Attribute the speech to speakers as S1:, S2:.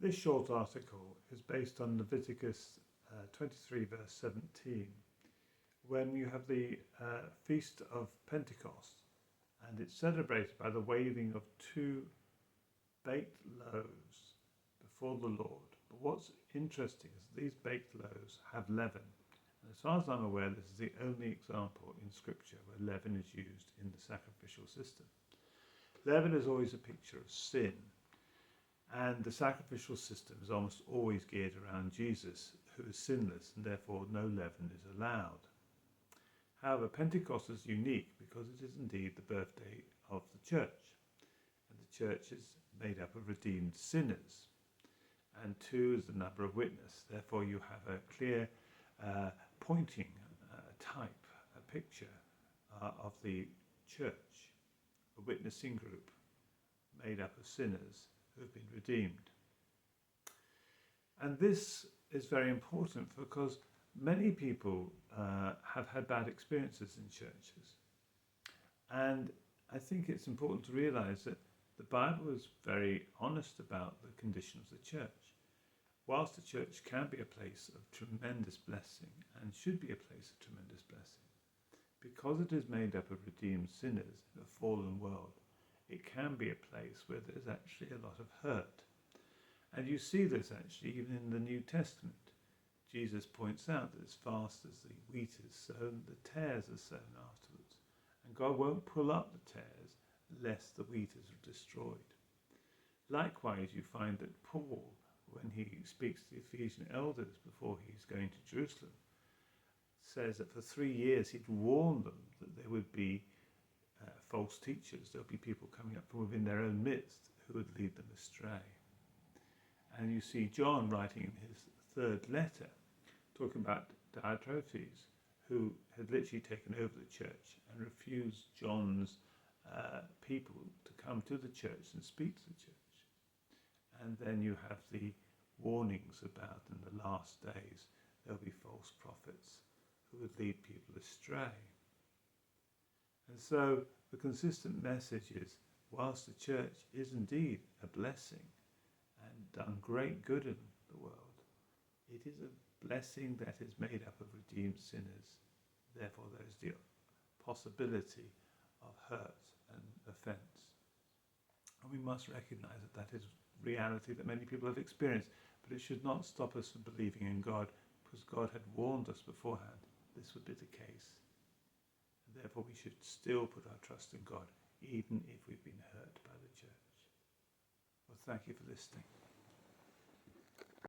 S1: This short article is based on Leviticus 23 verse 17, when you have the Feast of Pentecost, and it's celebrated by the waving of two baked loaves before the Lord. But what's interesting is these baked loaves have leaven. And as far as I'm aware, this is the only example in Scripture where leaven is used in the sacrificial system. Leaven is always a picture of sin, and the sacrificial system is almost always geared around Jesus, who is sinless, and therefore no leaven is allowed. However, Pentecost is unique because it is indeed the birthday of the church, and the church is made up of redeemed sinners, and 2 is the number of witness. Therefore you have a clear pointing type, a picture of the church, a witnessing group made up of sinners who have been redeemed. And this is very important because many people have had bad experiences in churches. And I think it's important to realize that the Bible is very honest about the condition of the church. Whilst the church can be a place of tremendous blessing and should be a place of tremendous blessing, because it is made up of redeemed sinners in a fallen world, it can be a place where there's actually a lot of hurt. And you see this actually even in the New Testament. Jesus points out that as fast as the wheat is sown, the tares are sown afterwards. And God won't pull up the tares lest the wheat is destroyed. Likewise, you find that Paul, when he speaks to the Ephesian elders before he's going to Jerusalem, says that for 3 years he'd warned them that there would be false teachers. There'll be people coming up from within their own midst who would lead them astray. And you see John writing in his 3rd letter, talking about Diotrephes, who had literally taken over the church and refused John's people to come to the church and speak to the church. And then you have the warnings about in the last days there'll be false prophets who would lead people astray. And so the consistent message is, whilst the church is indeed a blessing and done great good in the world, it is a blessing that is made up of redeemed sinners. Therefore there is the possibility of hurt and offence. And we must recognise that that is reality that many people have experienced, but it should not stop us from believing in God, because God had warned us beforehand this would be the case. And therefore we should still put our trust in God, even if we've been hurt by the church. Well, thank you for listening.